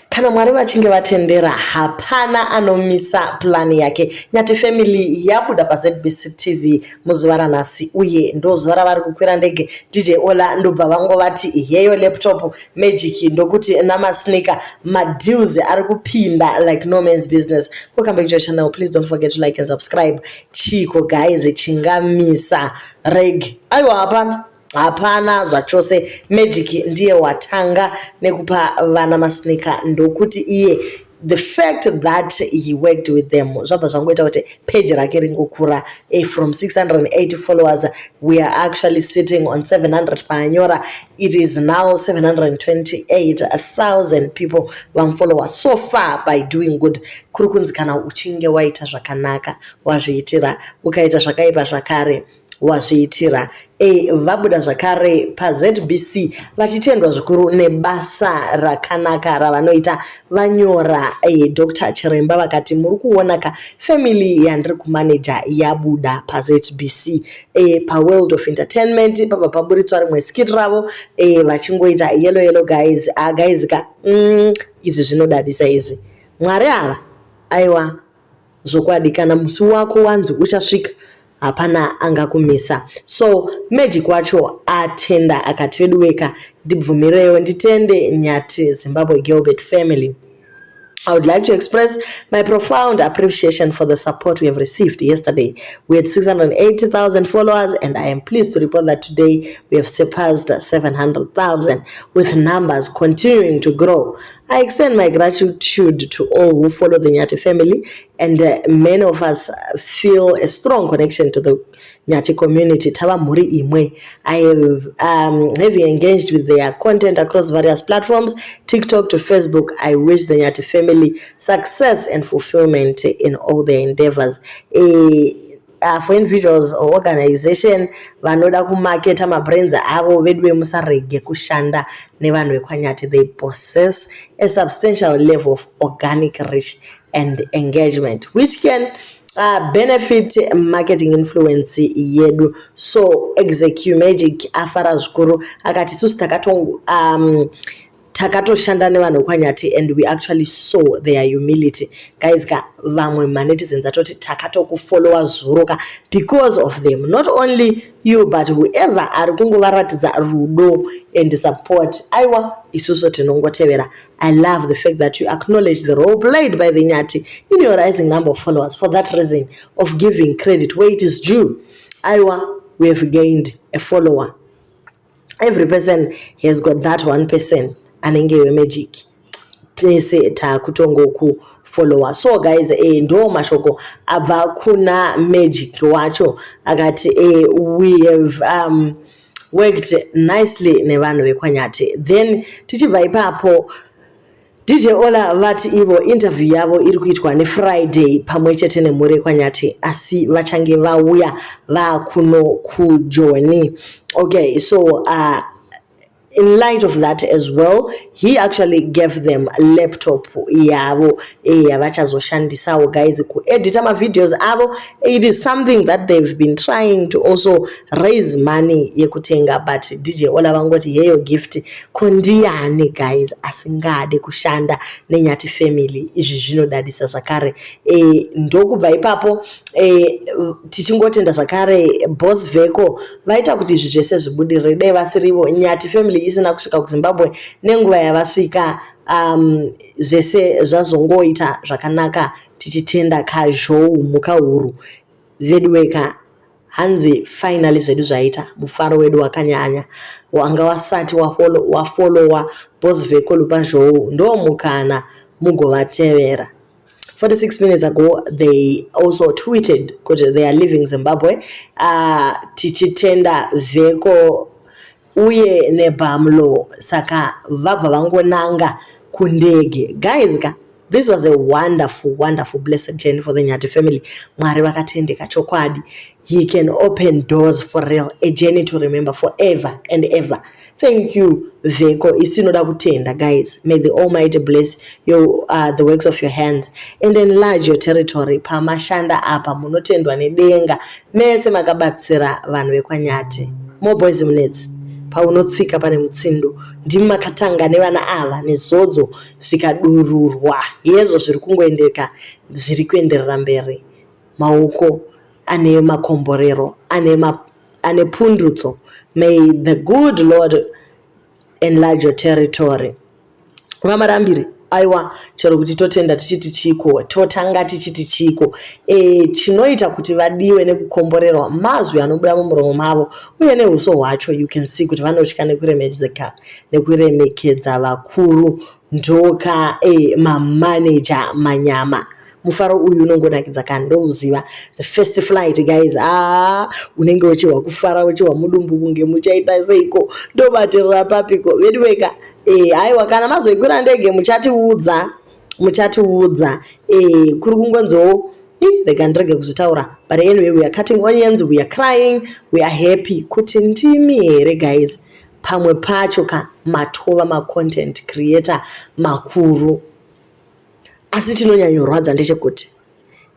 Kana Mwari vachinge vatendera hapana anomisa plani yake. Nyathifamily yabuda paZBC TV muzuva ranhasi uye ndozuva ravari kukwira ndege. DJ Ollah ndobva vangovati heyo laptop magic ndokuti namasneaker madeals ari kupinda like no man's business. Welcome back to your channel. Please don't forget to like and subscribe. Chiko guys chingamisa reg. Aiwa hapana zvachose. Magic ndiye watanga nekupa vana masneaker ndokuti iye the fact that he worked with them zvabva zvangoita kuti page rake ringokura from 680 followers we are actually sitting on 700 paanyora. It is now 728,000 people vamfollow so far by doing good. Kuri kunzi kana uchinge waita zvakanaka wazviitira ukaita zvakaipa zvakare wazviitira. Vabuda zvakare paZBC vachitendwa zvikuru nebasa rakanaka ravanoita vanyora Dr. Chiremba vakati muri kuona ka family yandiri kumanager yabuda paZBC paworld of entertainment pabva paburitswa rimwe skit ravo vachingoita yellow guys guys ka izvi zvinodadisa izvi. Mwari ava aiwa zvokwadi kana musi wako wanzi uchasvika hapana angakumisa. So Magic wacho atenda akati veduweka ndibvumirewo nditende Nyathi Zimbabwe Gilbert family. I would like to express my profound appreciation for the support we have received yesterday. We had 680,000 followers and I am pleased to report that today we have surpassed 700,000 with numbers continuing to grow. I extend my gratitude to all who follow the Nyathi family and many of us feel a strong connection to the Nyathi community. Tava muri imwe. I have having engaged with their content across various platforms, TikTok to Facebook. I wish the Nyathi family success and fulfillment in all their endeavors. For individuals or organization vanoda kumarketa mabrands avo vedwe musarege kushanda nevanhu vekwanyati, they possess a substantial level of organic reach and engagement which can benefit marketing influence yedu. So Axecure Magic afara zvikuru akati susu takatoshanda nevanhu kwanyati and we actually saw their humility. Guys ka vamwe manetizens atoti takatokufollowa zuroka because of them. Not only you but whoever ari kungovaratidza rudo and support. Aiwa isusu tinongotevera. I love the fact that you acknowledge the role played by the Nyathi in your rising number of followers. For that reason of giving credit where it is due. Aiwa, we have gained a follower. Every person has got that one person. Anengewe Magic tese takutongo ku follower. So guys ndo mashoko abva kuna Magic wacho akati we have worked nicely nevanhu vekwanyati. Then tichibva ipapo DJ Ollah vati ivo interview yavo iri kuitwa neFriday pamwechete nemhuri kwanyati asi vachange vauya vakuno kujoini. Okay, so in light of that as well, he actually gave them a laptop yavo vachazoshandisawo guys kuedita videos avo. It is something that they've been trying to also raise money yekutenga, but DJ Ollah vangoti heyo gift kondiani guys asingade kushanda neNyathi family. Izvi zvinodadisa zvakare. Ndokubva ipapo tichingotenda zvakare boss veko vaita kuti izvi zvese zvibudirire. Dai vasirivo Nyathi family isina kusvika kuZimbabwe nenguva yavasvika zvese zvazongoita zvakanaka. Tichitenda kazhou mukahuru veduweka hanzi finally zvedu zvaita mufaro wedu wakanyanya wanga wasati wafollowa boss veko lupazhou ndo mukana mugovatevera. 46 minutes ago, they also tweeted that they are leaving Zimbabwe. Tichitenda veko uye nebamlo saka vabva vangonanga kundege. Guys, this was a wonderful blessed journey for the Nyathi family. Mwari vakatendeka chokwadi. He can open doors for real, a journey to remember forever and ever. Thank you veko isinoda kutenda. Guys, may the Almighty bless you the works of your hand and enlarge your territory. Pamashanda apa munotendwa nedenga mese makabatsira vanhu vekwanyati. More boys minutes. paunotsika pane mutsindo ndimi makatanga nevana ava nezodzo zvikadururwa yezvo zviri kuenderera mberi. Maoko ane makomborero ane pundutso. May the good Lord enlarge your territory. Vamarambire aiwa chero kuti totenda tichiti chiko totanga tichiti chiko chinoita kuti vadiwe nekukomborerwa mazwi anobuda mumuromo mavo uye neuso hwacho. You can see kuti vanotya nekuremekedza vakuru, ndoka, mamaneja, manyama. Mufaro uyu unongonakidza kana ndouziva the first flight guys. Unenge uchiwa kufara uchiwa mudumbu kunge muchaita seiko ndobatirira papiko vedweka aiwa kana mazoikwira ndege muchatiudza kuri kungonzo rega ndirege kuzotaura, but anyway we are cutting onions, we are crying, we are happy kuti ndimi here guys. Pamwe pacho matova ma-content creator makuru. Asi chinonyanyorwadza ndechekuti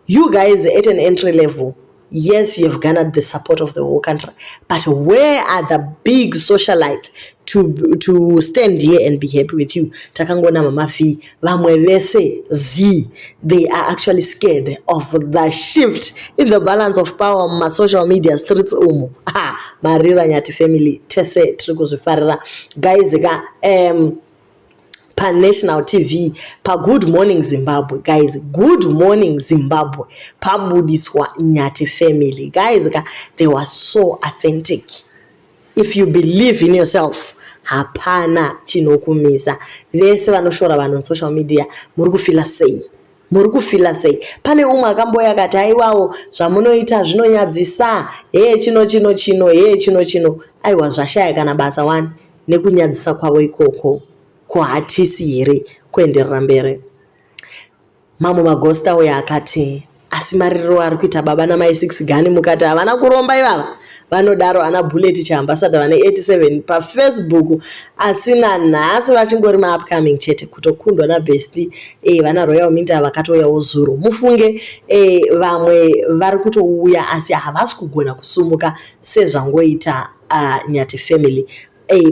you guys at an entry level, yes, you have garnered the support of the whole country, but where are the big socialites to stand here and be happy with you? Takangona mama fi vamwe vese they are actually scared of the shift in the balance of power on my social media streets umu. Marira Nyathi family tese trikuzvifarira guys pa national TV, pa Good Morning Zimbabwe guys, Good Morning Zimbabwe, pabudiswa Nyathi family guys, they were so authentic. If you believe in yourself, hapana chinokumisa. Vese vanoshora vanhu on social media muri kufila sei pane umwe akamboya akati aiwawo zvamunoita zvinonyadzisa chino aiwa zvashaya kana basa wani nekunyadzisa kwavo ikoko ko hatisi here kuenderera mberi. Mamwe magosta uya akati asi maririro ari kuita baba namai 6 gani mukati havana kuromba ivava vanodaro ana bullet chaambassador vane 87 pa Facebook asina nhasi vachingori ma-upcoming chete kutokundwa naBest vana Royal Minta vakatouyawo zuro. Mufunge vamwe vari kutouya asi havasi kugona kusumuka sezvangoita Nyathi family.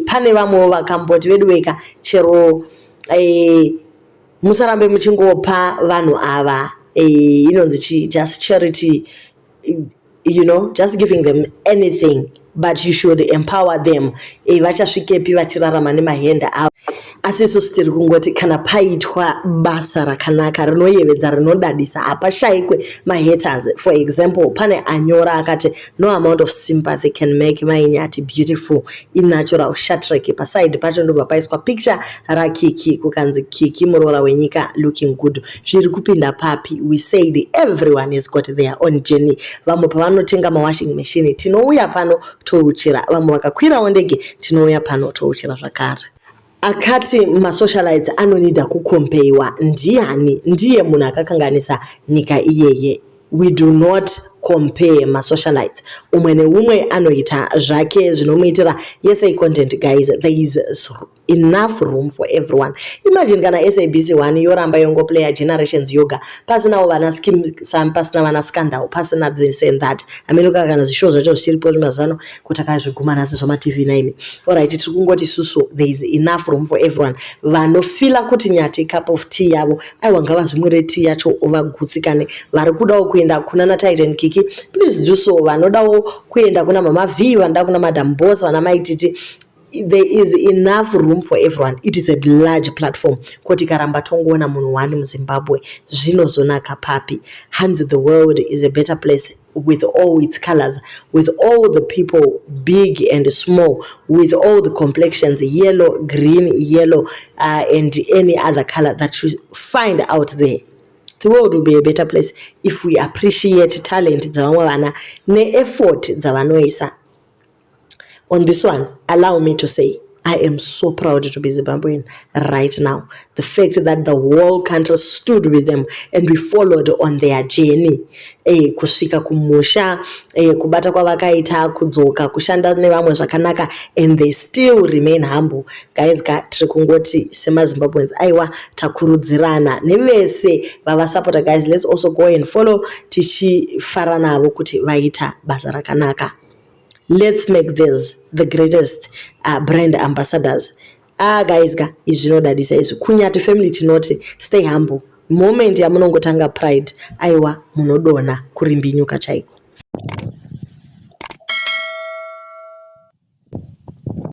Pane vamwe vakamboti vedweka chero musarambe muchingopa vanhu ava inonzi just charity, just giving them anything, but you should empower them. Vachasvikepi vachirarama nemahenda avo. Asi isusu tiri kungoti kana paitwa basa rakanaka rinoyevedza rinodadisa hapashayikwe mahaters. For example, pane anyora akati no amount of sympathy can make my Nyathi beautiful in natural. Shatrek paside pacho ndobva paiswa picture raKiki kukanzi Kiki muroora wenyika looking good. Zviri kupinda papi? We said everyone has got their own journey. Vamwe pavanotenga mawashing machine tinouya pano touchira, vamwe vakakwirawo ndege tinouya pano touchira zvakare. Akati masocialites anonida kukompeiwa ndiani? Ndiye munhu akakanganisa nyika iyeye. We do not compare masocialites. Umwe neumwe anoita zvake zvinomuitira. Yes, content guys, there is enough room for everyone. Imagine kana SABC 1 yoramba yongoplaya generations yoga pasinawo vana skim sam, pasina vana scandal, pasina this and that. Ameluka kana zvishow zvacho zvichiripo mazano kuti akazviguma nasi zvama TV9. Alright, tiri kungoti susu there is enough room for everyone. Vanofila kuti Nyathi cup of tea yavo aiwa ngavazvimwire tea yacho vagutsikane. Vari kudawo kuenda kuna naDj Kiki, please do so. Vanodawo kuenda kuna mama V, vanoda kuna madam boss, vana maititi. There is enough room for everyone. It is a large platform. Koti karamba tongoona munhu wani muZimbabwe zvinozonaka papi. Hence the world is a better place with all its colors, with all the people big and small, with all the complexions, yellow, green, yellow, and any other color that you find out there. The world will be a better place if we appreciate talent dzavamwe vana ne-effort dzavanoisa. On this one, allow me to say, I am so proud to be Zimbabwean right now. The fact that the whole country stood with them and we followed on their journey. Kusvika kumusha, kubata kwavakaita, kudzoka, kushanda nevamwe zvakanaka, and they still remain humble. Guys, tiri kungoti sema Zimbabweans, aiwa takurudzirana. Nevese vava supporter guys, let's also go and follow tichifara navo kuti vaita basa rakanaka. let's make this the greatest brand ambassadors. Guys izvinodadisa izvi kunyati family tinoti stay humble. Moment yamunongotanga pride aiwa munodonha kurimbinyuka chaiko.